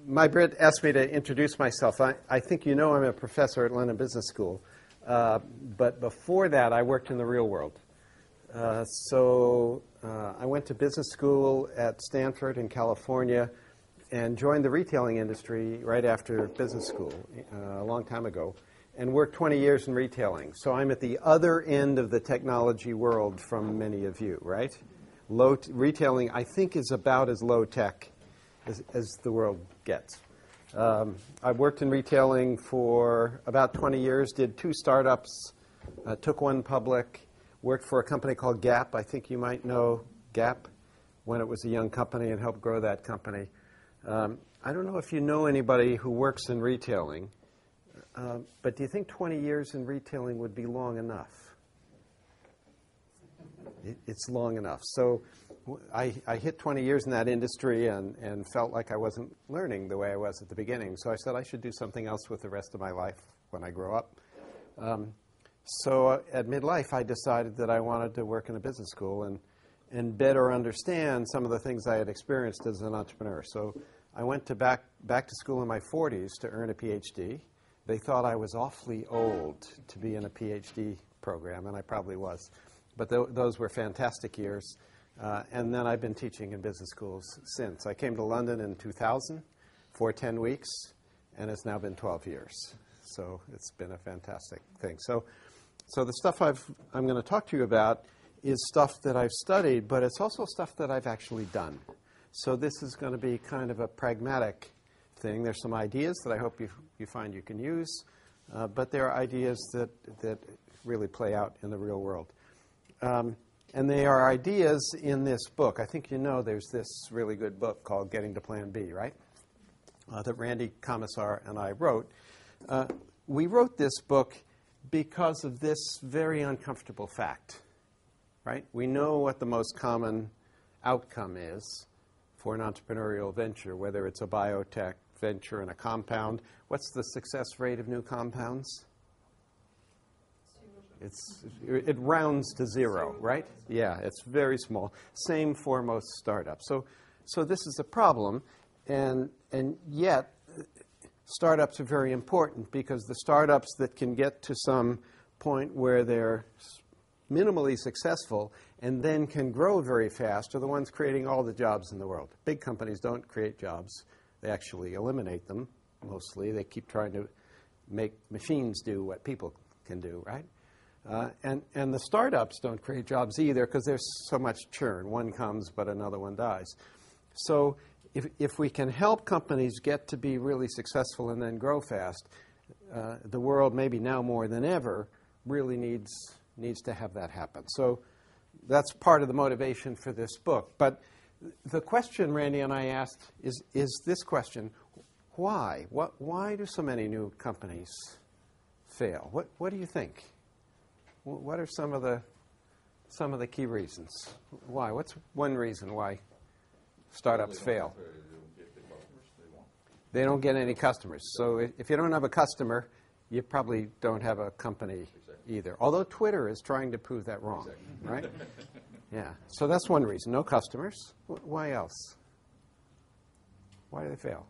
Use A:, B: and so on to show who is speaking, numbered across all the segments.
A: my Brit asked me to introduce myself. I think you know I'm a professor at London Business School. But before that, I worked in the real world. I went to business school at Stanford in California and joined the retailing industry right after business school a long time ago and worked 20 years in retailing. So I'm at the other end of the technology world from many of you, right? Retailing, I think, is about as low-tech as the world gets. I've worked in retailing for about 20 years, did 2 startups, took one public, worked for a company called Gap. I think you might know Gap when it was a young company and helped grow that company. I don't know if you know anybody who works in retailing, but do you think 20 years in retailing would be long enough? It's long enough. So I hit 20 years in that industry and felt like I wasn't learning the way I was at the beginning. So I said I should do something else with the rest of my life when I grow up. So at midlife, I decided that I wanted to work in a business school and better understand some of the things I had experienced as an entrepreneur. So I went back to school in my 40s to earn a PhD. They thought I was awfully old to be in a PhD program, and I probably was. But those were fantastic years. And then I've been teaching in business schools since. I came to London in 2000 for 10 weeks, and it's now been 12 years. So it's been a fantastic thing. So the stuff I'm going to talk to you about is stuff that I've studied, but it's also stuff that I've actually done. So this is going to be kind of a pragmatic thing. There's some ideas that I hope you find you can use, but there are ideas that really play out in the real world. And they are ideas in this book. I think you know there's this really good book called Getting to Plan B, right? That Randy Commissar and I wrote. We wrote this book because of this very uncomfortable fact, right? We know what the most common outcome is for an entrepreneurial venture, whether it's a biotech venture in a compound. What's the success rate of new compounds? It rounds to 0, right? Yeah, it's very small. Same for most startups. So this is a problem, and yet startups are very important because the startups that can get to some point where they're minimally successful and then can grow very fast are the ones creating all the jobs in the world. Big companies don't create jobs. They actually eliminate them mostly. They keep trying to make machines do what people can do, right? And the startups don't create jobs either because there's so much churn. One comes, but another one dies. So if we can help companies get to be really successful and then grow fast, the world, maybe now more than ever, really needs to have that happen. So that's part of the motivation for this book. But the question Randy and I asked is this question: why? Why do so many new companies fail? What do you think? What are some of the key reasons? Why? What's one reason why startups fail? They don't get any customers. So if you don't have a customer, you probably don't have a company either. Although Twitter is trying to prove that wrong, right? Yeah. So that's one reason. No customers. Why else? Why do they fail?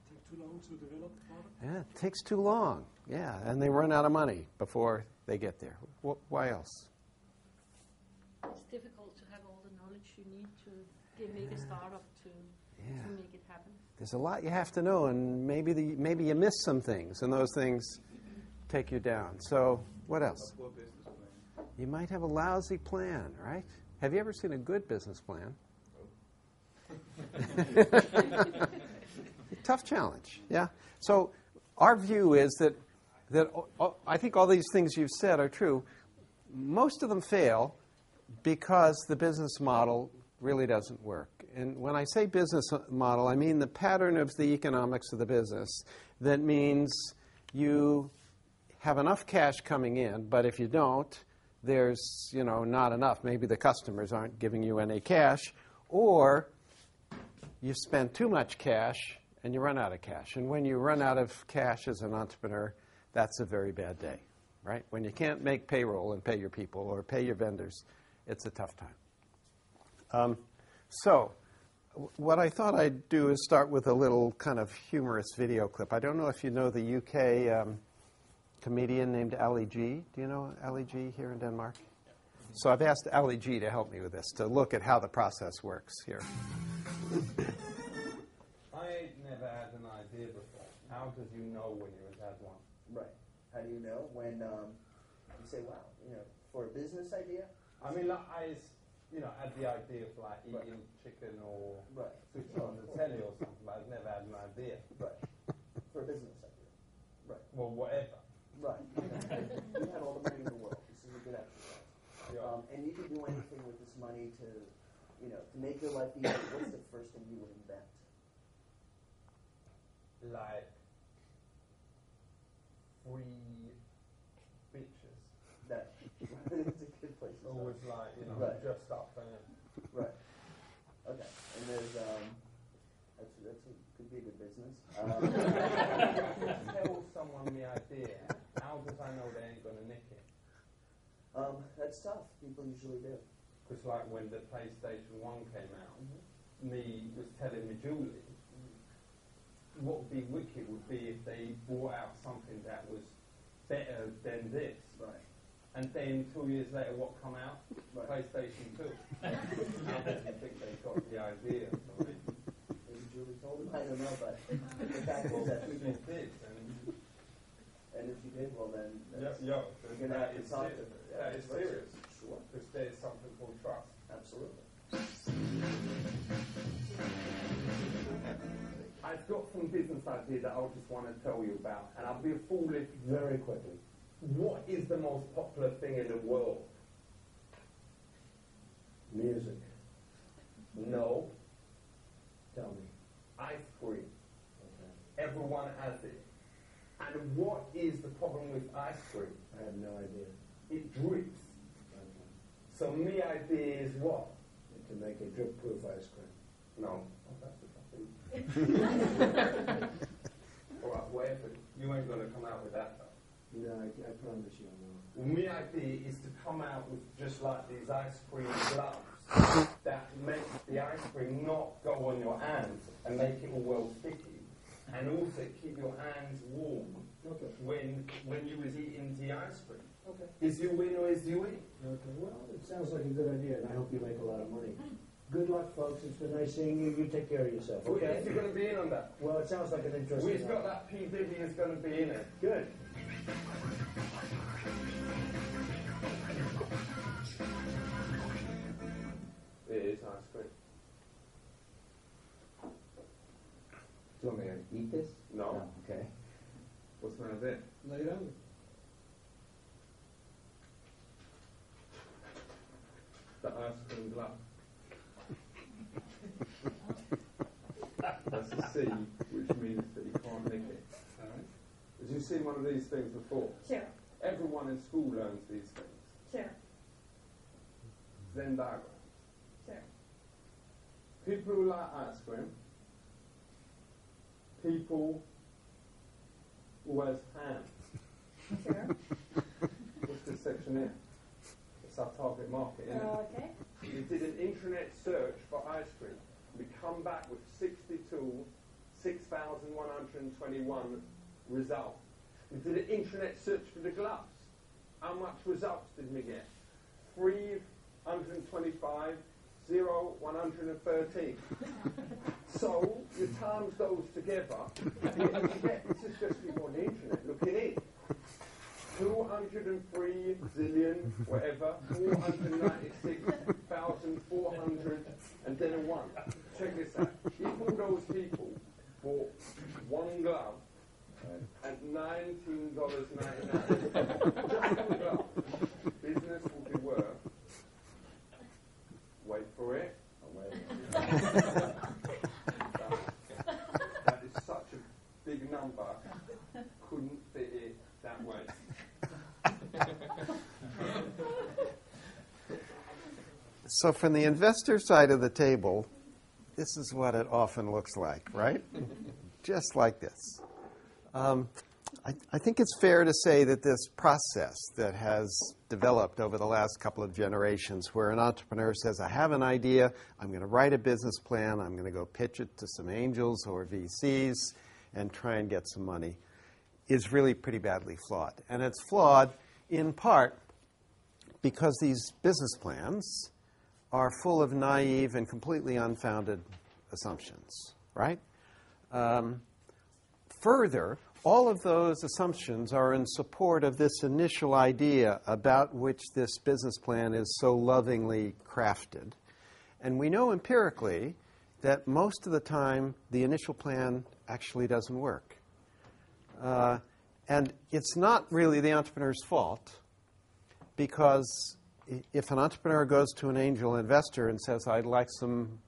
B: Take too long to develop the product?
A: Yeah, it takes too long. Yeah, and they run out of money before they get there. Why else?
C: It's difficult to have all the knowledge you need to make a startup to make it happen.
A: There's a lot you have to know, and maybe you miss some things, and those things take you down. So what else? You might have a lousy plan, right? Have you ever seen a good business plan? Tough challenge, yeah. So our view is that I think all these things you've said are true. Most of them fail because the business model really doesn't work. And when I say business model, I mean the pattern of the economics of the business. That means you have enough cash coming in, but if you don't, there's not enough. Maybe the customers aren't giving you any cash, or you spend too much cash and you run out of cash. And when you run out of cash as an entrepreneur, that's a very bad day, right? When you can't make payroll and pay your people or pay your vendors, it's a tough time. So What I thought I'd do is start with a little kind of humorous video clip. I don't know if you know the UK comedian named Ali G. Do you know Ali G here in Denmark? So I've asked Ali G to help me with this, to look at how the process works here.
D: I never had an idea before. How did you know when you had one?
E: Right. How do you know when you say, wow, for a business idea?
D: I mean, like, had the idea of like eating chicken or switching on the telly or something, but I've never had an idea.
E: Right. For a business idea. Right.
D: Well, whatever.
E: Right. You have all the money in the world. This is a good exercise.
D: Yeah.
E: And you can do anything with this money to make your life easier. What's the first thing you would invent?
D: Like free bitches.
E: That it's a good place to start.
D: Always like,
E: Right.
D: dressed up and
E: Right. Okay. And there's could be a good business.
D: tell someone the idea. How does I know they ain't gonna nick it?
E: That's tough. People usually do.
D: Because like when the PlayStation 1 came out, me was telling me Julie, what would be wicked would be if they brought out something that was better than this.
E: Right.
D: And then 2 years later, what come out?
E: Right.
D: PlayStation 2. How did you think they got the idea from it?
E: Maybe Julie told him. I don't know, but the fact is that
D: She
E: people.
D: did,
E: And if you did, well then.
D: you're
E: gonna have to talk to her. Yeah,
D: that is
E: that's right.
D: serious.
E: Sure.
D: Because there's something called trust.
E: Absolutely.
D: I've got some business idea that I just want to tell you about, and I'll be a fool if very quickly. What is the most popular thing in the world?
F: Music.
D: No.
F: Tell me.
D: Ice cream.
F: Okay.
D: Everyone has it. And what is the problem with ice cream?
F: I have no idea.
D: It drips.
F: Okay.
D: So my idea is what?
F: You can make a drip-proof ice cream.
D: No. Oh, that's the topic. All right, whatever. You ain't going to come out with that, though.
F: No, I promise you I'm not.
D: Well, my idea is to come out with just like these ice cream gloves that make the ice cream not go on your hands and make it all well sticky, and also keep your hands warm
F: Okay.
D: when you was eating the ice cream.
F: Okay.
D: Is you win or is you win?
F: Okay. Well, it sounds like a good idea, and I hope you make a lot of money. Good luck, folks. It's been nice seeing you. You take care of yourself,
D: Well,
F: okay?
D: is he going to be in on that?
F: Well, it sounds like an interesting
D: We've got that P. Diddy is going to be in it.
F: Good.
D: It is ice cream.
G: Do you want me to eat this?
D: No.
G: Okay.
D: What's the matter with it?
F: Lay down.
D: The ice cream glove. That's a C, which means that you can't nick it. Have you seen one of these things before?
C: Sure,
D: Everyone in school learns these things.
C: sure,
D: Venn diagram.
C: sure.
D: People who like ice cream. People who has ham.
C: Sure.
D: What's this section here? It's our target market, isn't it?
C: Okay.
D: You did an intranet search for ice cream. We come back with 6,121 results. We did an intranet search for the gloves. How much results did we get? 325, 0, 113. So you times those together, you get, this is just people on the internet looking in. 203 zillion, whatever, 496,400, and then a 1. Check this out. If all those people bought one glove at $19.99, just one glove, business will be worth, wait for it, that is such a big number, couldn't fit it that way.
A: So from the investor side of the table, this is what it often looks like, right? Just like this. I think it's fair to say that this process that has developed over the last couple of generations, where an entrepreneur says, I have an idea, I'm going to write a business plan, I'm going to go pitch it to some angels or VCs and try and get some money, is really pretty badly flawed. And it's flawed in part because these business plans are full of naive and completely unfounded assumptions, right? Further, all of those assumptions are in support of this initial idea about which this business plan is so lovingly crafted. And we know empirically that most of the time the initial plan actually doesn't work. And it's not really the entrepreneur's fault, because if an entrepreneur goes to an angel investor and says, I'd like some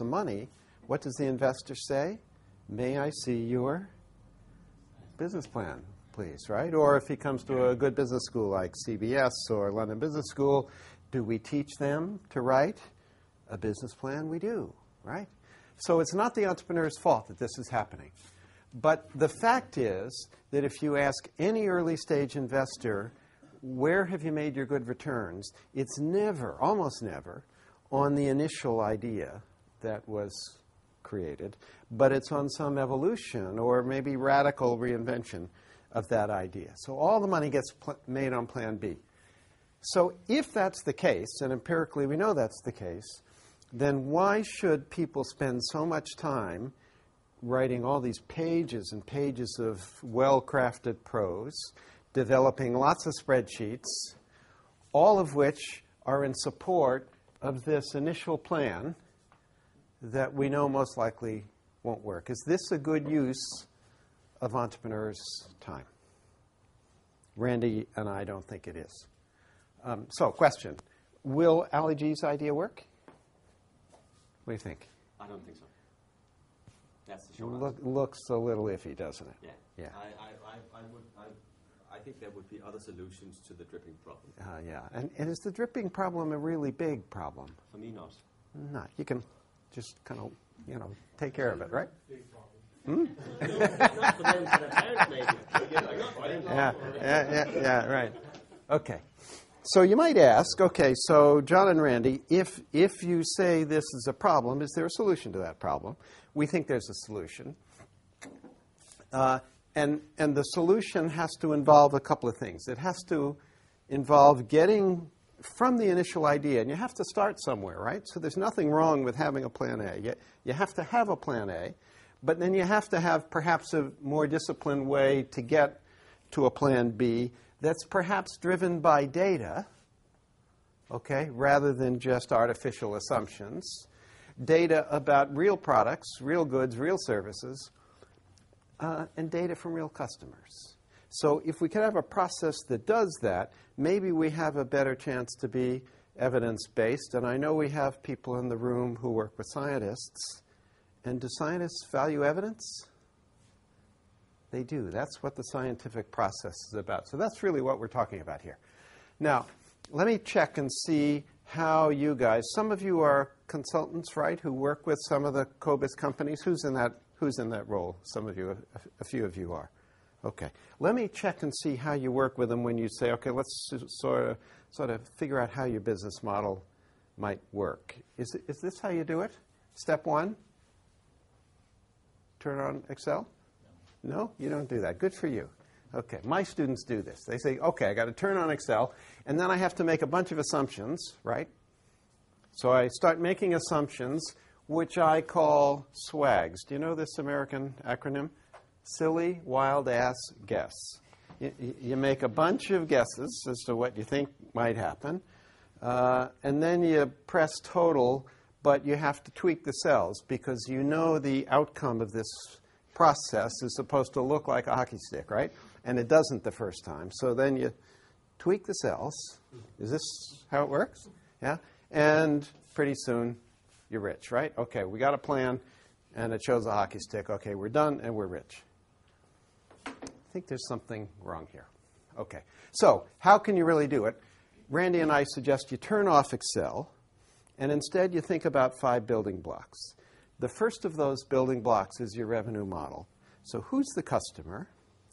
A: money, what does the investor say? May I see your business plan, please, right? Or if he comes to a good business school like CBS or London Business School, do we teach them to write a business plan? We do, right? So it's not the entrepreneur's fault that this is happening. But the fact is that if you ask any early stage investor, where have you made your good returns? It's never, almost never, on the initial idea that was created, but it's on some evolution or maybe radical reinvention of that idea. So all the money gets made on Plan B. So if that's the case, and empirically we know that's the case, then why should people spend so much time writing all these pages and pages of well-crafted prose, developing lots of spreadsheets, all of which are in support of this initial plan that we know most likely won't work? Is this a good use of entrepreneurs' time? Randy and I don't think it is. So, question. Will Ali G's idea work? What do you think?
H: I don't think so. That's the short answer.
A: Looks a little iffy, doesn't it?
H: Yeah. I think there would be other solutions to the dripping problem.
A: Yeah. And is the dripping problem a really big problem?
H: For me, not.
A: No. You can just kind of, take care of it, right?
H: Not for them, for their parents, maybe.
A: Yeah, right. Okay. So you might ask, okay, so John and Randy, if you say this is a problem, is there a solution to that problem? We think there's a solution. And the solution has to involve a couple of things. It has to involve getting from the initial idea, and you have to start somewhere, right? So there's nothing wrong with having a plan A. You have to have a plan A, but then you have to have perhaps a more disciplined way to get to a plan B that's perhaps driven by data, okay, rather than just artificial assumptions. Data about real products, real goods, real services, and data from real customers. So if we could have a process that does that, maybe we have a better chance to be evidence-based. And I know we have people in the room who work with scientists. And do scientists value evidence? They do. That's what the scientific process is about. So that's really what we're talking about here. Now, let me check and see how you guys, some of you are consultants, right, who work with some of the COBIS companies. Who's in that role? Some of you, a few of you are. Okay. Let me check and see how you work with them when you say, okay, let's sort of figure out how your business model might work. Is this how you do it? Step one? Turn on Excel? No, you don't do that. Good for you. Okay, my students do this. They say, okay, I got to turn on Excel, and then I have to make a bunch of assumptions, right? So I start making assumptions, which I call SWAGs. Do you know this American acronym? Silly, wild ass guess. You make a bunch of guesses as to what you think might happen, and then you press total, but you have to tweak the cells because you know the outcome of this process is supposed to look like a hockey stick, right? And it doesn't the first time. So then you tweak the cells. Is this how it works? Yeah? And pretty soon you're rich, right? Okay, we got a plan, and it shows a hockey stick. Okay, we're done, and we're rich. I think there's something wrong here. Okay, so how can you really do it? Randy and I suggest you turn off Excel, and instead you think about 5 building blocks. The first of those building blocks is your revenue model. So who's the customer?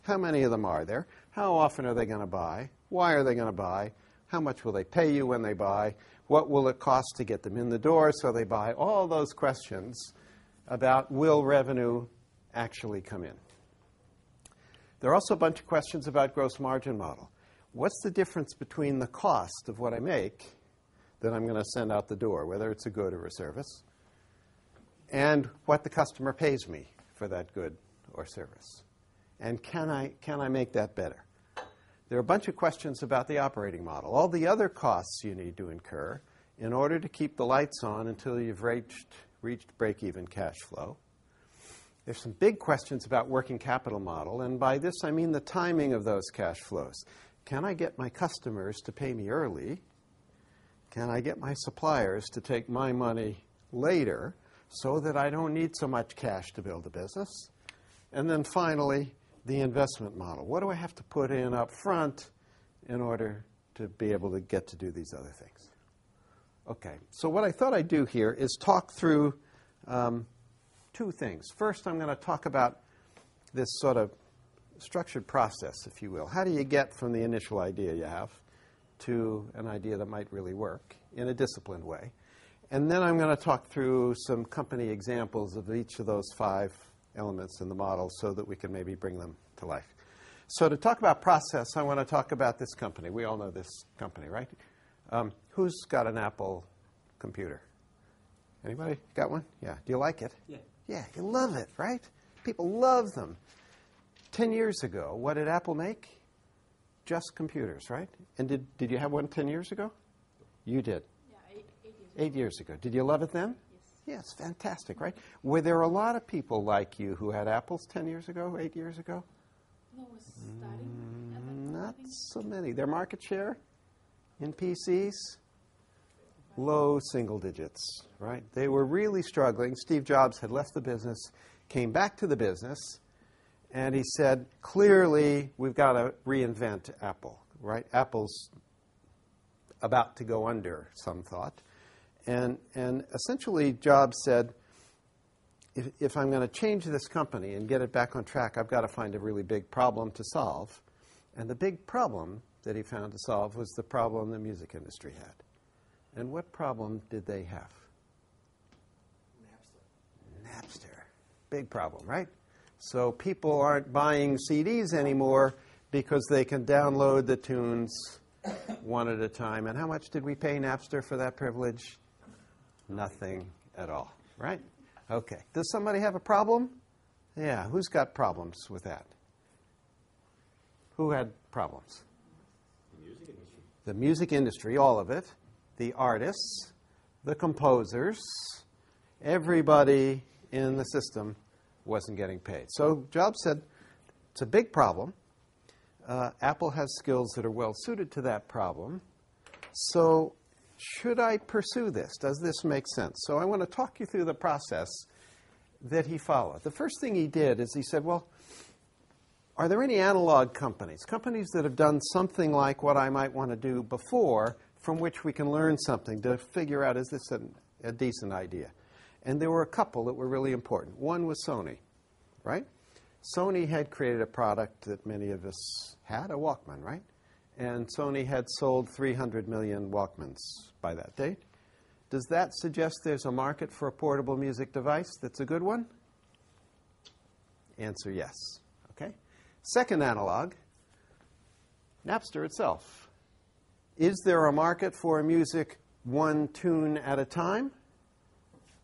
A: How many of them are there? How often are they going to buy? Why are they going to buy? How much will they pay you when they buy? What will it cost to get them in the door so they buy? All those questions about will revenue actually come in. There are also a bunch of questions about gross margin model. What's the difference between the cost of what I make that I'm going to send out the door, whether it's a good or a service, and what the customer pays me for that good or service? And can I make that better? There are a bunch of questions about the operating model, all the other costs you need to incur in order to keep the lights on until you've reached break-even cash flow. There's some big questions about working capital model, and by this I mean the timing of those cash flows. Can I get my customers to pay me early? Can I get my suppliers to take my money later so that I don't need so much cash to build a business? And then finally, the investment model. What do I have to put in up front in order to be able to get to do these other things? Okay, so what I thought I'd do here is talk through two things. First, I'm going to talk about this sort of structured process, if you will. How do you get from the initial idea you have to an idea that might really work in a disciplined way? And then I'm going to talk through some company examples of each of those 5 elements in the model so that we can maybe bring them to life. So to talk about process, I want to talk about this company. We all know this company, right? Who's got an Apple computer? Anybody got one? Yeah. Do you like it?
H: Yeah.
A: Yeah, you love it, right? People love them. 10 years ago, what did Apple make? Just computers, right? And did you have one 10 years ago? You did.
C: Yeah, 8 years.
A: 8 years ago. Did you love it then?
C: Yes.
A: Yes, fantastic, right? Were there a lot of people like you who had Apples 10 years ago, 8 years ago?
C: No, it was starting at that point, I
A: Not
C: think.
A: so many. Their market share in PCs? Low single digits, right? They were really struggling. Steve Jobs had left the business, came back to the business, and he said, clearly, we've got to reinvent Apple, right? Apple's about to go under, some thought. And essentially, Jobs said, if I'm going to change this company and get it back on track, I've got to find a really big problem to solve. And the big problem that he found to solve was the problem the music industry had. And what problem did they have? Napster. Big problem, right? So people aren't buying CDs anymore because they can download the tunes one at a time. And how much did we pay Napster for that privilege? Nothing at all, right? Okay. Does somebody have a problem? Yeah. Who's got problems with that? Who had problems?
H: The music industry.
A: The music industry, all of it. The artists, the composers, everybody in the system wasn't getting paid. So Jobs said, it's a big problem. Apple has skills that are well suited to that problem. So should I pursue this? Does this make sense? So I want to talk you through the process that he followed. The first thing he did is he said, well, are there any analog companies that have done something like what I might want to do before, from which we can learn something to figure out, is this a decent idea? And there were a couple that were really important. One was Sony, right? Sony had created a product that many of us had, a Walkman, right? And Sony had sold 300 million Walkmans by that date. Does that suggest there's a market for a portable music device that's a good one? Answer, yes. Okay. Second analog, Napster itself. Is there a market for music one tune at a time?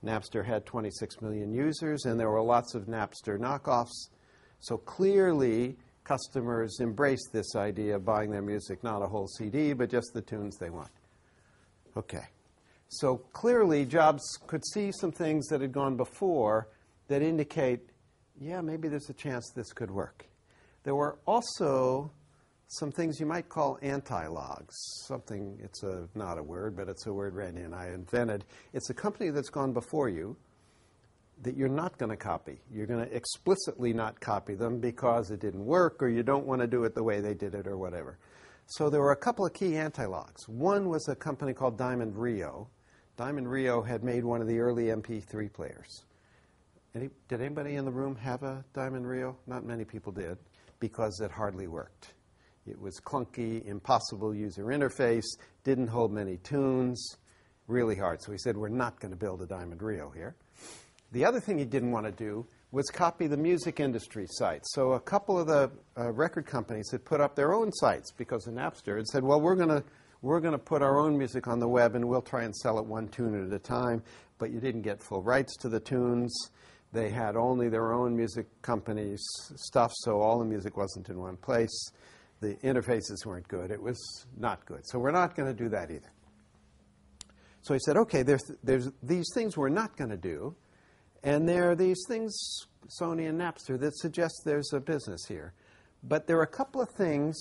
A: Napster had 26 million users, and there were lots of Napster knockoffs. So clearly, customers embraced this idea of buying their music, not a whole CD, but just the tunes they want. Okay. So clearly, Jobs could see some things that had gone before that indicate, yeah, maybe there's a chance this could work. There were also some things you might call anti-logs. Something, it's not a word, but it's a word Randy and I invented. It's a company that's gone before you that you're not going to copy. You're going to explicitly not copy them because it didn't work or you don't want to do it the way they did it or whatever. So there were a couple of key anti-logs. One was a company called Diamond Rio. Diamond Rio had made one of the early MP3 players. Did anybody in the room have a Diamond Rio? Not many people did. because it hardly worked. It was clunky, impossible user interface, didn't hold many tunes, really hard. So he said, we're not going to build a Diamond Rio here. The other thing he didn't want to do was copy the music industry sites. So a couple of the record companies had put up their own sites because of Napster and said, well, we're going to put our own music on the web and we'll try and sell it one tune at a time. But you didn't get full rights to the tunes. They had only their own music companies' stuff, so all the music wasn't in one place. The interfaces weren't good. It was not good. So we're not going to do that either. So he said, okay, there's these things we're not going to do, and there are these things, Sony and Napster, that suggest there's a business here. But there are a couple of things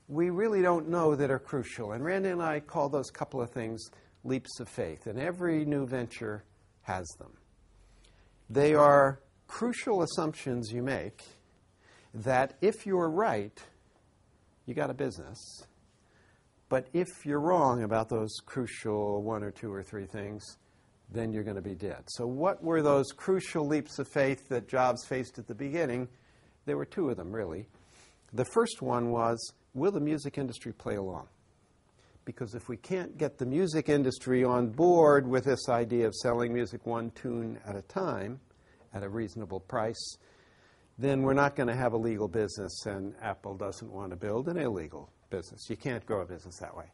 A: we really don't know that are crucial. And Randy and I call those couple of things leaps of faith, and every new venture has them. They are crucial assumptions you make that if you're right, you got a business. But if you're wrong about those crucial one or two or three things, then you're going to be dead. So what were those crucial leaps of faith that Jobs faced at the beginning? There were two of them, really. The first one was, will the music industry play along? Because if we can't get the music industry on board with this idea of selling music one tune at a time at a reasonable price, then we're not going to have a legal business, and Apple doesn't want to build an illegal business. You can't grow a business that way.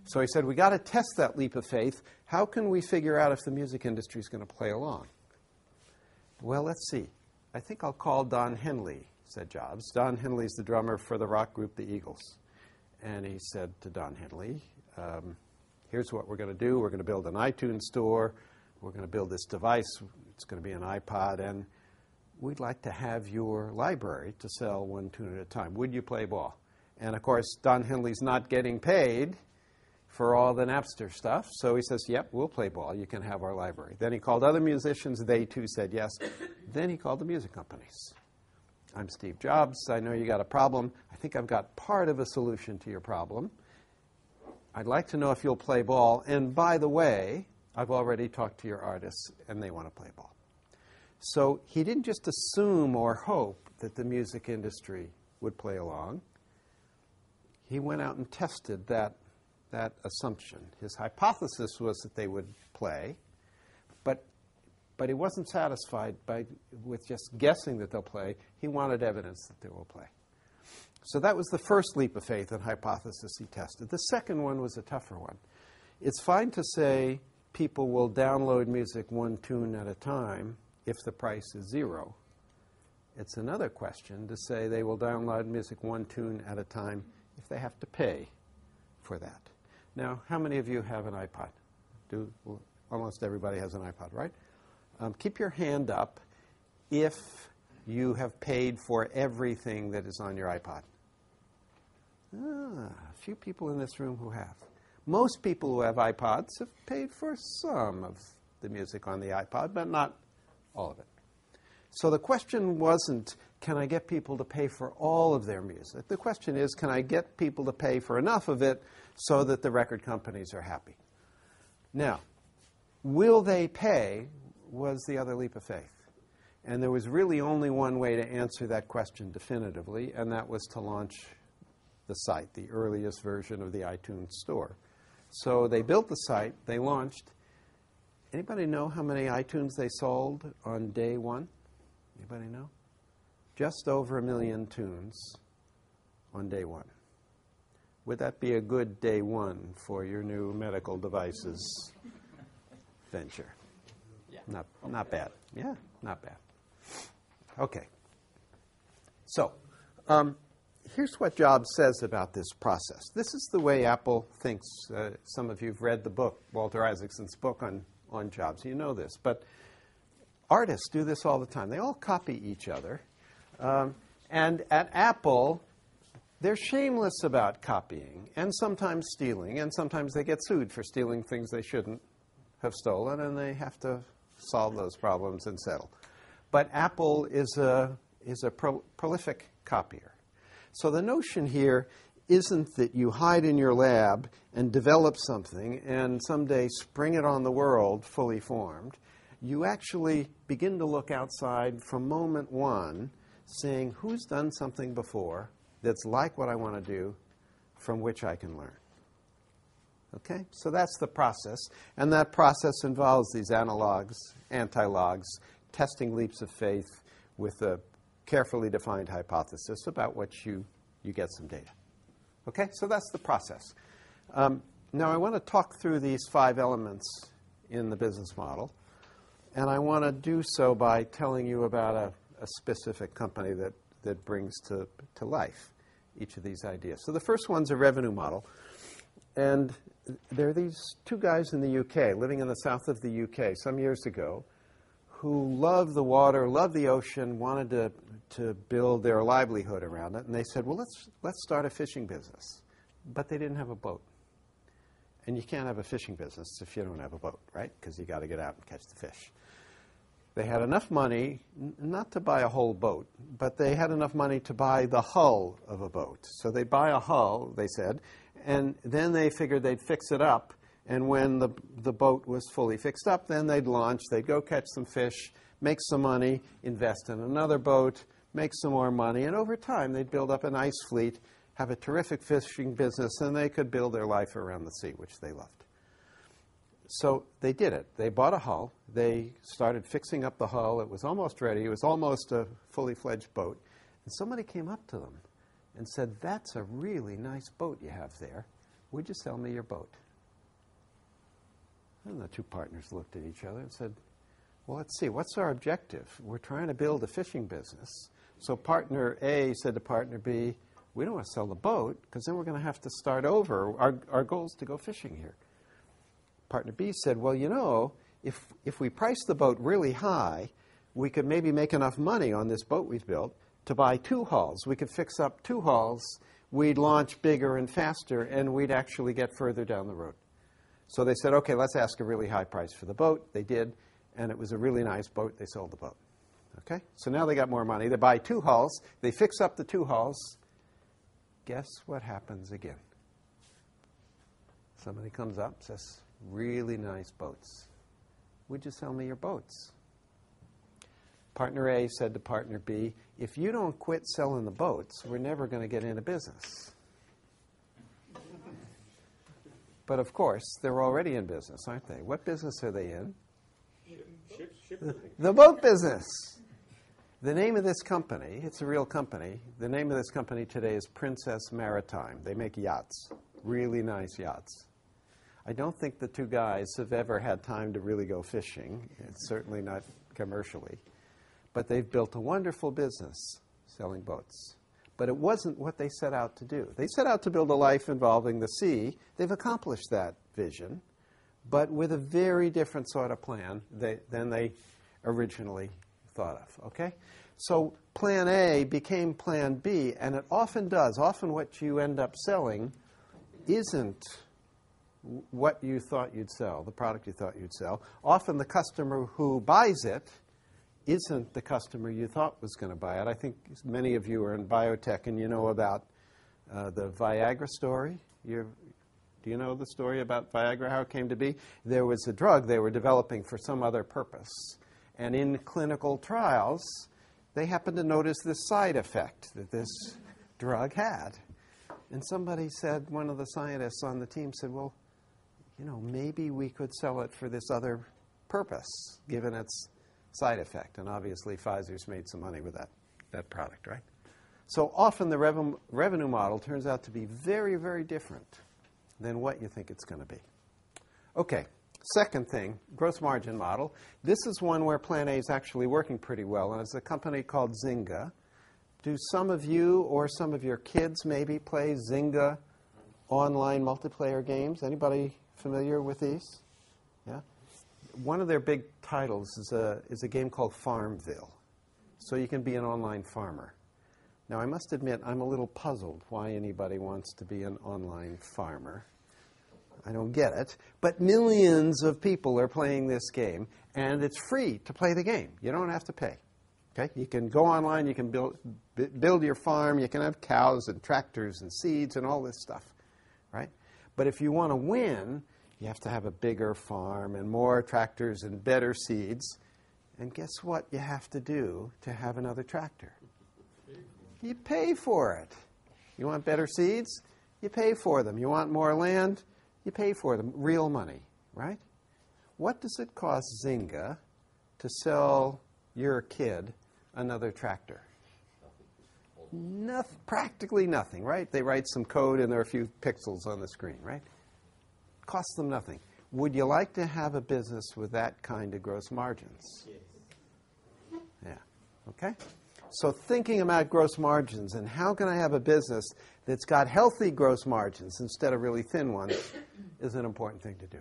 A: So he said, we got to test that leap of faith. How can we figure out if the music industry is going to play along? Well, let's see. I think I'll call Don Henley, said Jobs. Don Henley's the drummer for the rock group The Eagles. And he said to Don Henley, here's what we're going to do. We're going to build an iTunes store. We're going to build this device. It's going to be an iPod. And we'd like to have your library to sell one tune at a time. Would you play ball? And, of course, Don Henley's not getting paid for all the Napster stuff. So he says, yep, we'll play ball. You can have our library. Then he called other musicians. They, too, said yes. Then he called the music companies. I'm Steve Jobs. I know you got a problem. I think I've got part of a solution to your problem. I'd like to know if you'll play ball. And by the way, I've already talked to your artists, and they want to play ball. So he didn't just assume or hope that the music industry would play along. He went out and tested that assumption. His hypothesis was that they would play, but he wasn't satisfied with just guessing that they'll play. He wanted evidence that they will play. So that was the first leap of faith and hypothesis he tested. The second one was a tougher one. It's fine to say people will download music one tune at a time if the price is zero. It's another question to say they will download music one tune at a time if they have to pay for that. Now, how many of you have an iPod? Almost everybody has an iPod, right? Keep your hand up if you have paid for everything that is on your iPod. A few people in this room who have. Most people who have iPods have paid for some of the music on the iPod, but not all of it. So the question wasn't, can I get people to pay for all of their music? The question is, can I get people to pay for enough of it so that the record companies are happy? Now, will they pay was the other leap of faith. And there was really only one way to answer that question definitively, and that was to launch the site, the earliest version of the iTunes store. So they built the site, they launched. Anybody know how many iTunes they sold on day one? Anybody know? Just over 1 million tunes on day one. Would that be a good day one for your new medical devices venture?
H: Yeah.
A: Not bad. Yeah, not bad. Okay. So, here's what Jobs says about this process. This is the way Apple thinks. Some of you have read the book, Walter Isaacson's book on Jobs. You know this. But artists do this all the time. They all copy each other. And at Apple, they're shameless about copying and sometimes stealing. And sometimes they get sued for stealing things they shouldn't have stolen, and they have to solve those problems and settle. But Apple is a prolific copier. So the notion here isn't that you hide in your lab and develop something and someday spring it on the world fully formed. You actually begin to look outside from moment one, seeing who's done something before that's like what I want to do, from which I can learn. Okay? So that's the process. And that process involves these analogs, anti-logs, testing leaps of faith with a carefully defined hypothesis about which you get some data. Okay? So that's the process. Now I want to talk through these 5 elements in the business model. And I want to do so by telling you about a specific company that brings to life each of these ideas. So the first one's a revenue model. And there are these 2 guys in the UK, living in the south of the UK some years ago, who loved the water, loved the ocean, wanted to build their livelihood around it. And they said, well, let's start a fishing business. But they didn't have a boat. And you can't have a fishing business if you don't have a boat, right? Because you got to get out and catch the fish. They had enough money, not to buy a whole boat, but they had enough money to buy the hull of a boat. So they'd buy a hull, they said, and then they figured they'd fix it up. And when the boat was fully fixed up, then they'd launch, they'd go catch some fish, make some money, invest in another boat, make some more money, and over time they'd build up a nice fleet, have a terrific fishing business, and they could build their life around the sea, which they loved. So they did it. They bought a hull. They started fixing up the hull. It was almost ready. It was almost a fully fledged boat. And somebody came up to them and said, that's a really nice boat you have there. Would you sell me your boat? And the 2 partners looked at each other and said, well, let's see, what's our objective? We're trying to build a fishing business. So partner A said to partner B, we don't want to sell the boat because then we're going to have to start over. Our goal is to go fishing here. Partner B said, well, you know, if we price the boat really high, we could maybe make enough money on this boat we've built to buy 2 hulls. We could fix up 2 hulls. We'd launch bigger and faster, and we'd actually get further down the road. So they said, okay, let's ask a really high price for the boat. They did, and it was a really nice boat. They sold the boat. Okay? So now they got more money. They buy 2 hulls. They fix up the 2 hulls. Guess what happens again? Somebody comes up and says, really nice boats. Would you sell me your boats? Partner A said to partner B, if you don't quit selling the boats, we're never going to get into business. But of course, they're already in business, aren't they? What business are they in? The boat business. The name of this company, it's a real company. The name of this company today is Princess Maritime. They make yachts, really nice yachts. I don't think the 2 guys have ever had time to really go fishing. It's certainly not commercially. But they've built a wonderful business selling boats. But it wasn't what they set out to do. They set out to build a life involving the sea. They've accomplished that vision, but with a very different sort of plan than they originally thought of. Okay? So plan A became plan B, and it often does. Often what you end up selling isn't what you thought you'd sell, the product you thought you'd sell. Often the customer who buys it isn't the customer you thought was going to buy it. I think many of you are in biotech and you know about the Viagra story. Do you know the story about Viagra, how it came to be? There was a drug they were developing for some other purpose. And in clinical trials, they happened to notice this side effect that this drug had. And somebody said, one of the scientists on the team said, well, you know, maybe we could sell it for this other purpose, given its side effect. And obviously, Pfizer's made some money with that product, right? So often the revenue model turns out to be very, very different than what you think it's going to be. Okay, second thing, gross margin model. This is one where Plan A is actually working pretty well, and it's a company called Zynga. Do some of you or some of your kids maybe play Zynga online multiplayer games? Anybody familiar with these? Yeah? One of their big titles is a game called Farmville. So you can be an online farmer. Now, I must admit, I'm a little puzzled why anybody wants to be an online farmer. I don't get it. But millions of people are playing this game, and it's free to play the game. You don't have to pay. Okay? You can go online, you can build your farm, you can have cows and tractors and seeds and all this stuff, right? But if you want to win, you have to have a bigger farm and more tractors and better seeds. And guess what you have to do to have another tractor? You pay for it. You want better seeds? You pay for them. You want more land? You pay for them. Real money, right? What does it cost Zynga to sell your kid another tractor? Practically nothing, right? They write some code and there are a few pixels on the screen, right? Costs them nothing. Would you like to have a business with that kind of gross margins? Yes. Yeah. Okay? So thinking about gross margins and how can I have a business that's got healthy gross margins instead of really thin ones is an important thing to do.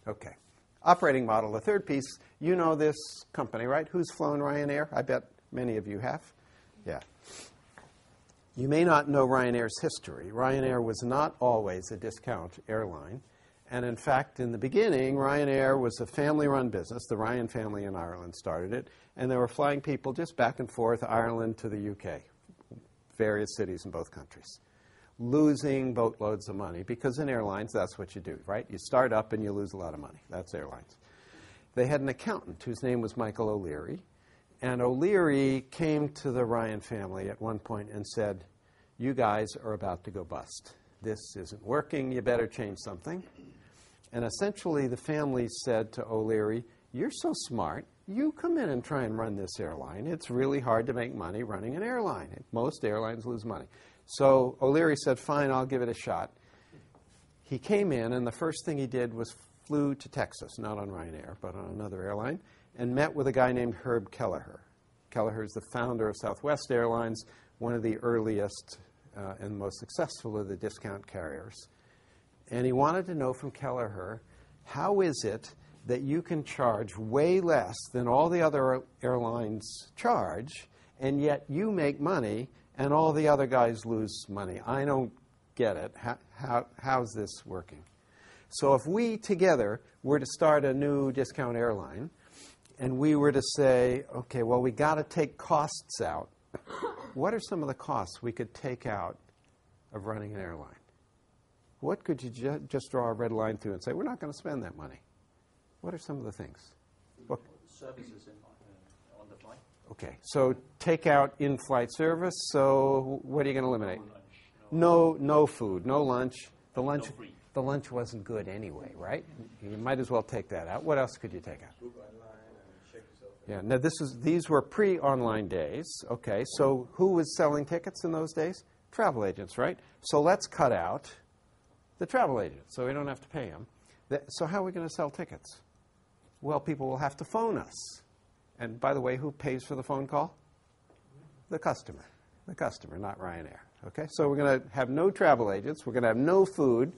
A: Okay. Operating model, the third piece. You know this company, right? Who's flown Ryanair? I bet many of you have. Yeah. You may not know Ryanair's history. Ryanair was not always a discount airline. And in fact, in the beginning, Ryanair was a family-run business. The Ryan family in Ireland started it. And they were flying people just back and forth, Ireland to the UK, various cities in both countries, losing boatloads of money. Because in airlines, that's what you do, right? You start up and you lose a lot of money. That's airlines. They had an accountant whose name was Michael O'Leary. And O'Leary came to the Ryan family at one point and said, you guys are about to go bust. This isn't working. You better change something. And essentially the family said to O'Leary, you're so smart. You come in and try and run this airline. It's really hard to make money running an airline. Most airlines lose money. So O'Leary said, fine, I'll give it a shot. He came in, and the first thing he did was flew to Texas, not on Ryanair, but on another airline, and met with a guy named Herb Kelleher. Kelleher is the founder of Southwest Airlines, one of the earliest and most successful of the discount carriers. And he wanted to know from Kelleher, how is it that you can charge way less than all the other airlines charge, and yet you make money and all the other guys lose money? I don't get it. How's this working? So if we together were to start a new discount airline, and we were to say, okay, well, we got to take costs out, what are some of the costs we could take out of running an airline? What could you just draw a red line through and say, we're not going to spend that money? What are some of the things? Well,
I: services on the flight.
A: Okay, so take out in-flight service. So what are you going to eliminate? No food, no lunch. The lunch wasn't good anyway, right? You might as well take that out. What else could you take out? Yeah. Now these were pre-online days. Okay, so who was selling tickets in those days? Travel agents, right? So let's cut out the travel agents, so we don't have to pay them. So how are we going to sell tickets? Well, people will have to phone us. And by the way, who pays for the phone call? The customer. The customer, not Ryanair. Okay, so we're going to have no travel agents. We're going to have no food.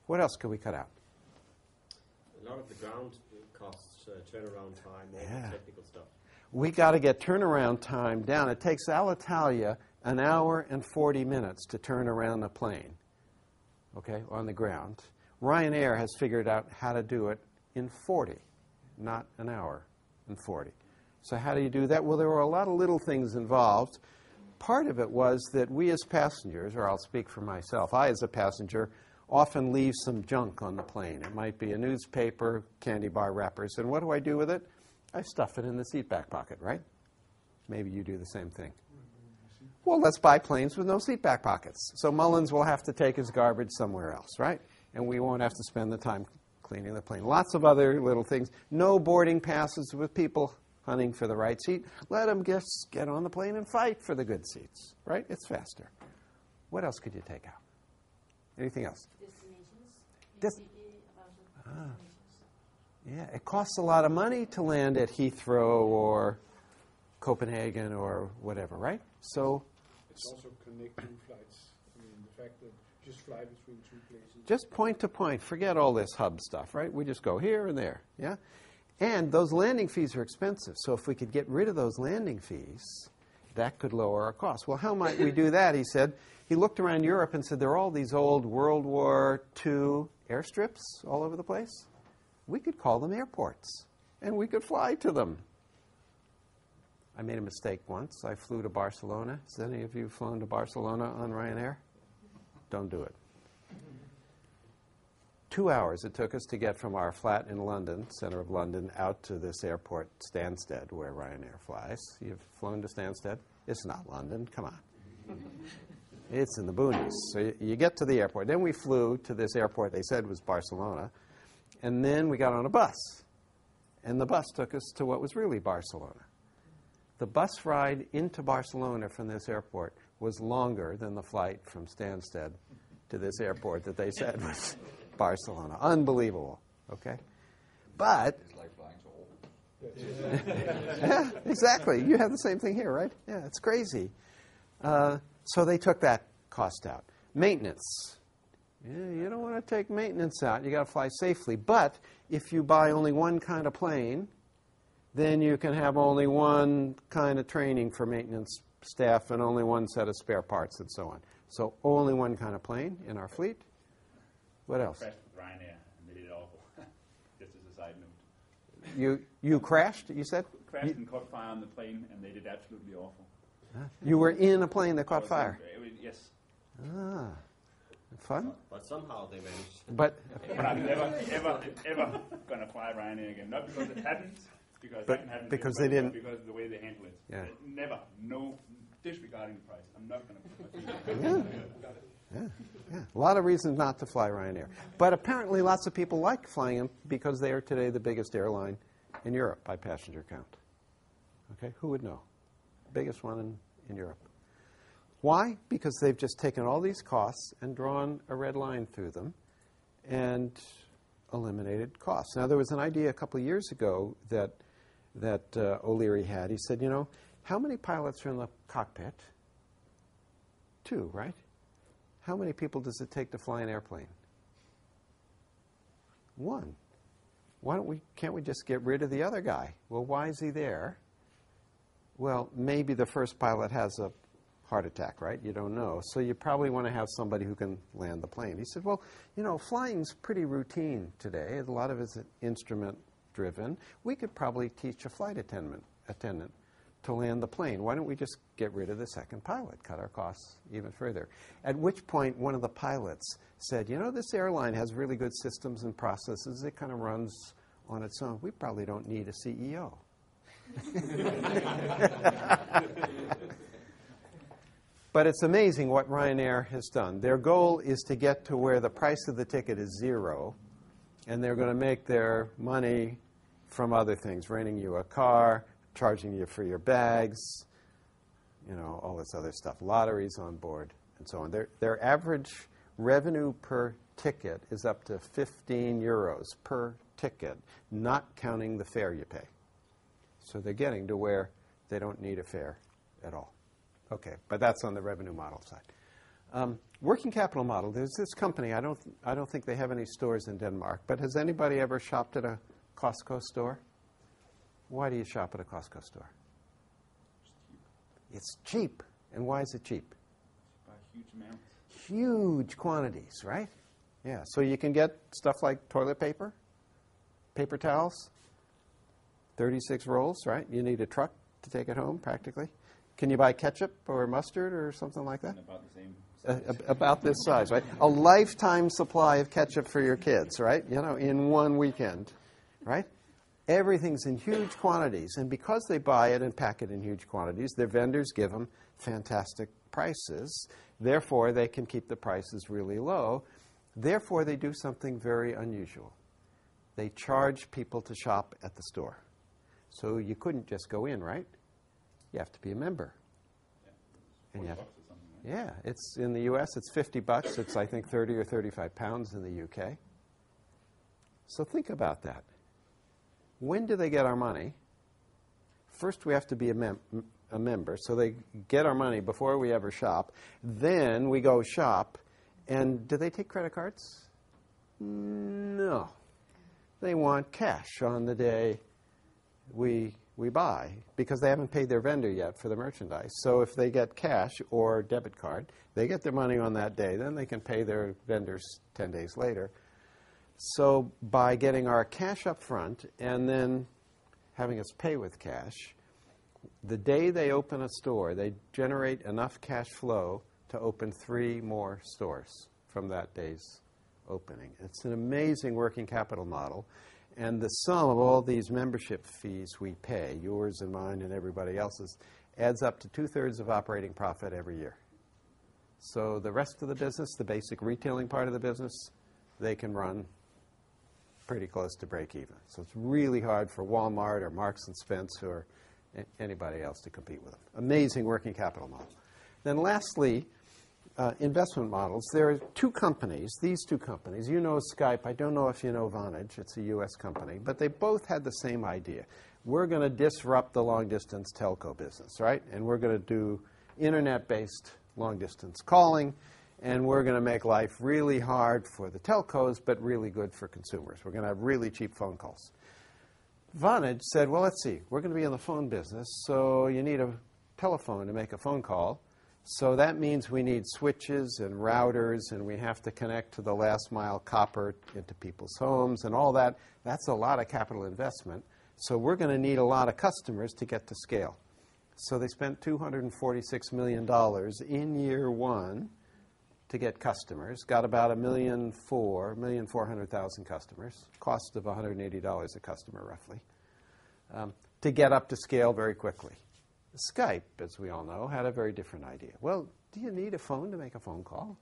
A: What else can we cut out?
J: A lot of the ground costs, turnaround time, all the technical stuff.
A: We got to get turnaround time down. It takes Alitalia an hour and 40 minutes to turn around a plane, okay, on the ground. Ryanair has figured out how to do it in 40, not an hour and 40. So how do you do that? Well, there were a lot of little things involved. Part of it was that we as passengers, or I'll speak for myself, I as a passenger often leave some junk on the plane. It might be a newspaper, candy bar wrappers, and what do I do with it? I stuff it in the seat back pocket, right? Maybe you do the same thing. Well, let's buy planes with no seat back pockets. So Mullins will have to take his garbage somewhere else, right? And we won't have to spend the time cleaning the plane. Lots of other little things. No boarding passes with people hunting for the right seat. Let them just get on the plane and fight for the good seats, right? It's faster. What else could you take out? Anything else? Destinations. Yeah, it costs a lot of money to land at Heathrow or Copenhagen or whatever, right? So
B: it's also connecting flights. I mean, the fact that you just fly between two places.
A: Just point to point. Forget all this hub stuff, right? We just go here and there, yeah? And those landing fees are expensive. So if we could get rid of those landing fees, that could lower our costs. Well, how might we do that? He said. He looked around Europe and said, there are all these old World War II airstrips all over the place. We could call them airports, and we could fly to them. I made a mistake once. I flew to Barcelona. Has any of you flown to Barcelona on Ryanair? Don't do it. 2 hours it took us to get from our flat in London, center of London, out to this airport, Stansted, where Ryanair flies. You've flown to Stansted? It's not London. Come on. It's in the boonies. So you get to the airport. Then we flew to this airport they said was Barcelona. And then we got on a bus. And the bus took us to what was really Barcelona. The bus ride into Barcelona from this airport was longer than the flight from Stansted to this airport that they said was Barcelona. Unbelievable. Okay? But...
K: It's like flying to Olden.
A: Yeah, exactly. You have the same thing here, right? Yeah, it's crazy. So they took that cost out. Maintenance. Yeah, you don't want to take maintenance out. You got to fly safely. But if you buy only one kind of plane, then you can have only one kind of training for maintenance staff and only one set of spare parts and so on. So only one kind of plane in our fleet. What else?
I: Crashed with Ryanair, and they did it awful. Just as a side note.
A: You crashed, you said?
I: Crashed and caught fire on the plane, and they did absolutely awful.
A: You were in a plane that caught fire?
I: Yes.
A: Ah. Fun?
J: But somehow they managed.
A: But
I: I'm never, ever going to fly Ryanair again. Not because it happens, because that can happen.
A: Because they didn't.
I: Because of the way they handle it.
A: Yeah.
I: Never. No, disregarding the price. I'm not going to.
A: Yeah. A lot of reasons not to fly Ryanair. But apparently lots of people like flying them because they are today the biggest airline in Europe by passenger count. Okay? Who would know? Biggest one in Europe. Why? Because they've just taken all these costs and drawn a red line through them and eliminated costs. Now, there was an idea a couple of years ago that O'Leary had. He said, how many pilots are in the cockpit? 2, right? How many people does it take to fly an airplane? 1. Can't we just get rid of the other guy? Well, why is he there? Well, maybe the first pilot has a heart attack, right? You don't know. So you probably want to have somebody who can land the plane. He said, well, flying's pretty routine today. A lot of it's instrument-driven. We could probably teach a flight attendant to land the plane. Why don't we just get rid of the second pilot, cut our costs even further? At which point, one of the pilots said, this airline has really good systems and processes. It kind of runs on its own. We probably don't need a CEO. But it's amazing what Ryanair has done. Their goal is to get to where the price of the ticket is 0, and they're going to make their money from other things, renting you a car, charging you for your bags, all this other stuff, lotteries on board, and so on. Their average revenue per ticket is up to 15 euros per ticket, not counting the fare you pay. So they're getting to where they don't need a fare at all. Okay, but that's on the revenue model side. Working capital model, there's this company, I don't think they have any stores in Denmark, but has anybody ever shopped at a Costco store? Why do you shop at a Costco store? It's cheap. And why is it cheap?
I: By huge amounts.
A: Huge quantities, right? Yeah, so you can get stuff like toilet paper, paper towels, 36 rolls, right? You need a truck to take it home, practically. Can you buy ketchup or mustard or something like that?
I: About the same size.
A: About this size, right? A lifetime supply of ketchup for your kids, right? In one weekend, right? Everything's in huge quantities. And because they buy it and pack it in huge quantities, their vendors give them fantastic prices. Therefore, they can keep the prices really low. Therefore, they do something very unusual. They charge people to shop at the store. So you couldn't just go in, right? You have to be a member.
I: Yeah. $40 or something, right?
A: Yeah, it's in the U.S. it's $50. It's I think 30 or 35 pounds in the U.K. So think about that. When do they get our money? First, we have to be a member, so they get our money before we ever shop. Then we go shop, and do they take credit cards? No. They want cash on the day we buy because they haven't paid their vendor yet for the merchandise. So if they get cash or debit card, they get their money on that day. Then they can pay their vendors 10 days later. So by getting our cash up front and then having us pay with cash, the day they open a store, they generate enough cash flow to open 3 more stores from that day's opening. It's an amazing working capital model. And the sum of all these membership fees we pay, yours and mine and everybody else's, adds up to 2/3 of operating profit every year. So the rest of the business, the basic retailing part of the business, they can run pretty close to break even. So it's really hard for Walmart or Marks and Spence or anybody else to compete with them. Amazing working capital model. Then lastly, investment models. There are two companies, these two companies. You know Skype. I don't know if you know Vonage. It's a U.S. company. But they both had the same idea. We're going to disrupt the long-distance telco business, right? And we're going to do internet-based long-distance calling. And we're going to make life really hard for the telcos, but really good for consumers. We're going to have really cheap phone calls. Vonage said, well, let's see. We're going to be in the phone business, so you need a telephone to make a phone call. So that means we need switches and routers, and we have to connect to the last mile copper into people's homes and all that. That's a lot of capital investment. So we're going to need a lot of customers to get to scale. So they spent $246 million in year one to get customers, got about 1,400,000 customers, cost of $180 a customer roughly, to get up to scale very quickly. Skype, as we all know, had a very different idea. Well, do you need a phone to make a phone call?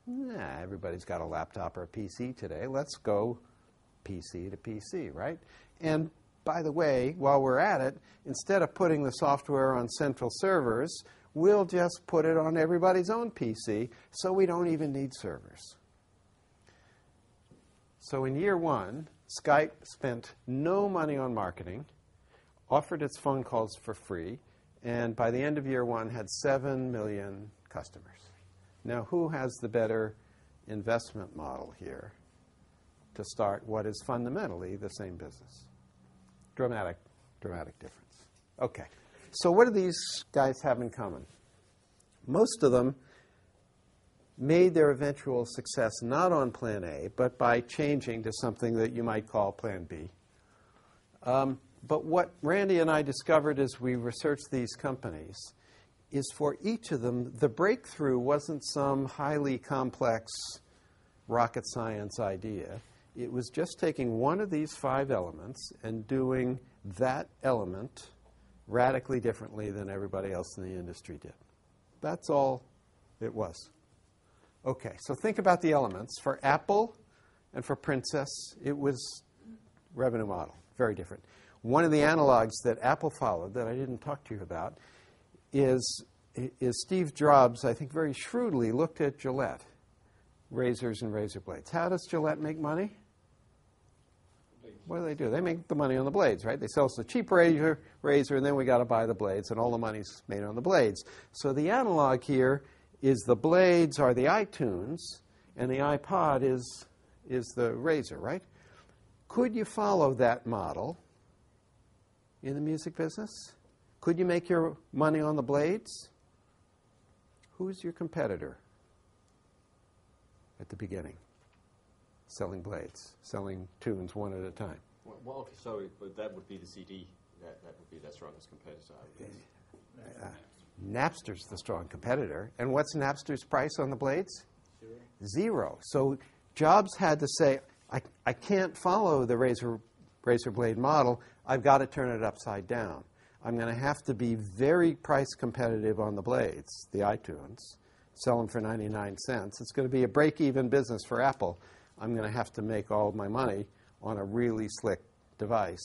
A: Nah, everybody's got a laptop or a PC today. Let's go PC to PC, right? And by the way, while we're at it, instead of putting the software on central servers, we'll just put it on everybody's own PC, so we don't even need servers. So in year one, Skype spent no money on marketing, offered its phone calls for free, and by the end of year one had 7 million customers. Now, who has the better investment model here to start what is fundamentally the same business? Dramatic difference. Okay. So what do these guys have in common? Most of them made their eventual success not on Plan A, but by changing to something that you might call Plan B. But what Randy and I discovered as we researched these companies is for each of them, the breakthrough wasn't some highly complex rocket science idea. It was just taking one of these 5 elements and doing that element radically differently than everybody else in the industry did. That's all it was. Okay, so think about the elements. For Apple and for Princess, it was revenue model, very different. One of the analogs that Apple followed that I didn't talk to you about is Steve Jobs, I think very shrewdly, looked at Gillette, razors and razor blades. How does Gillette make money? What do? They make the money on the blades, right? They sell us a cheap razor, and then we got to buy the blades, and all the money's made on the blades. So the analog here is the blades are the iTunes, and the iPod is the razor, right? Could you follow that model in the music business? Could you make your money on the blades? Who's your competitor at the beginning? Selling blades, selling tunes one at a time.
J: Well, okay, so but that would be the CD. That would be their strongest competitor, I guess.
A: Napster's the strong competitor. And what's Napster's price on the blades? Zero. So Jobs had to say, I can't follow the razor blade model. I've got to turn it upside down. I'm going to have to be very price competitive on the blades, the iTunes, sell them for 99 cents. It's going to be a break-even business for Apple. I'm going to have to make all of my money on a really slick device,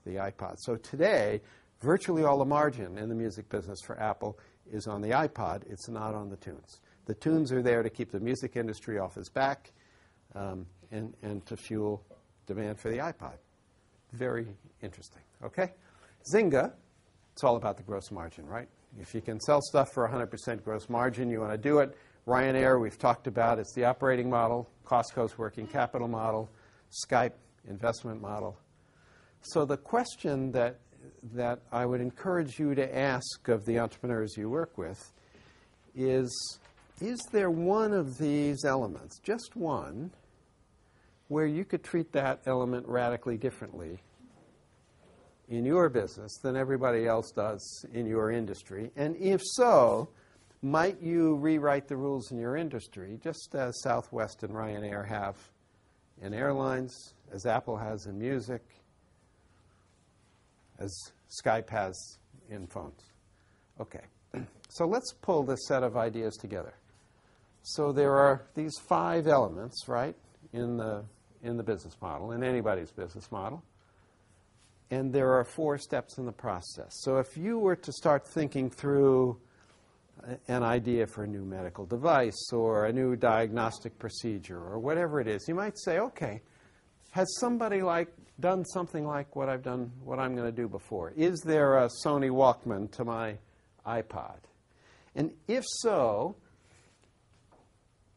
A: the iPod. So today, virtually all the margin in the music business for Apple is on the iPod. It's not on the tunes. The tunes are there to keep the music industry off its back and to fuel demand for the iPod. Very interesting. Okay? Zynga, it's all about the gross margin, right? If you can sell stuff for 100% gross margin, you want to do it. Ryanair, we've talked about, it's the operating model. Costco's working capital model. Skype, investment model. So the question that I would encourage you to ask of the entrepreneurs you work with is there one of these elements, just one, where you could treat that element radically differently in your business than everybody else does in your industry? And if so, might you rewrite the rules in your industry, just as Southwest and Ryanair have in airlines, as Apple has in music, as Skype has in phones? Okay. So let's pull this set of ideas together. So there are these 5 elements, right, in the business model, in anybody's business model. And there are 4 steps in the process. So if you were to start thinking through an idea for a new medical device or a new diagnostic procedure or whatever it is, you might say, okay, has somebody done something like what I'm going to do before? Is there a Sony Walkman to my iPod? And if so,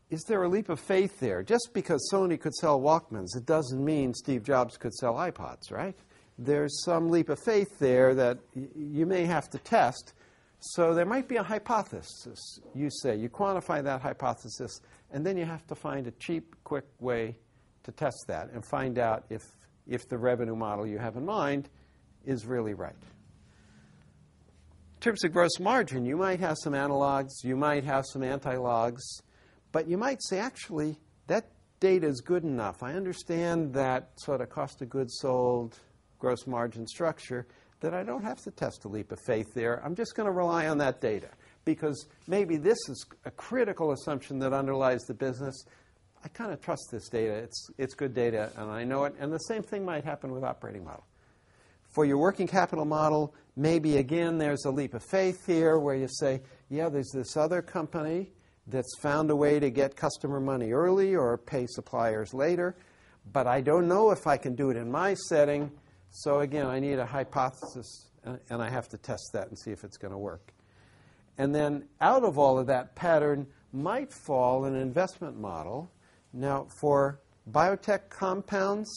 A: is there a leap of faith there? Just because Sony could sell Walkmans, it doesn't mean Steve Jobs could sell iPods, right? There's some leap of faith there that you may have to test. So there might be a hypothesis, you say. You quantify that hypothesis, and then you have to find a cheap, quick way to test that and find out if the revenue model you have in mind is really right. In terms of gross margin, you might have some analogs, you might have some anti-logs, but you might say, actually, that data is good enough. I understand that sort of cost of goods sold, gross margin structure, that I don't have to test a leap of faith there. I'm just going to rely on that data because maybe this is a critical assumption that underlies the business. I kind of trust this data. It's good data, and I know it. And the same thing might happen with operating model. For your working capital model, maybe, again, there's a leap of faith here where you say, yeah, there's this other company that's found a way to get customer money early or pay suppliers later, but I don't know if I can do it in my setting. So again, I need a hypothesis, and I have to test that and see if it's going to work. And then out of all of that pattern might fall an investment model. Now, for biotech compounds,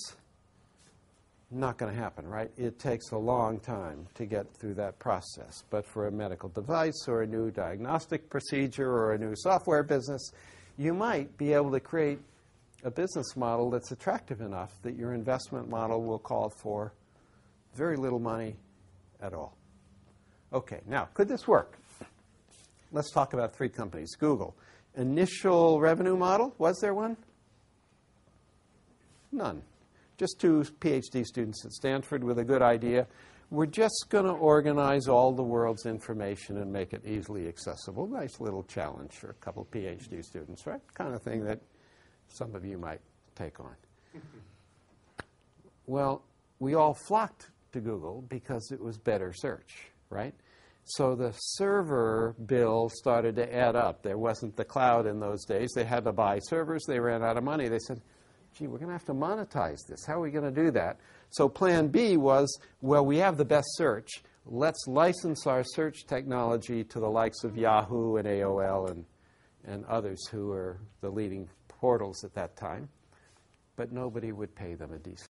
A: not going to happen, right? It takes a long time to get through that process. But for a medical device or a new diagnostic procedure or a new software business, you might be able to create a business model that's attractive enough that your investment model will call for very little money at all. Okay, now, could this work? Let's talk about 3 companies. Google. Initial revenue model, was there one? None. Just 2 PhD students at Stanford with a good idea. We're just going to organize all the world's information and make it easily accessible. Nice little challenge for a couple PhD students, right? Kind of thing that some of you might take on. Well, we all flocked to Google because it was better search, right? So the server bill started to add up. There wasn't the cloud in those days. They had to buy servers. They ran out of money. They said, gee, we're going to have to monetize this. How are we going to do that? So plan B was, well, we have the best search. Let's license our search technology to the likes of Yahoo and AOL and others who were the leading portals at that time. But nobody would pay them a decent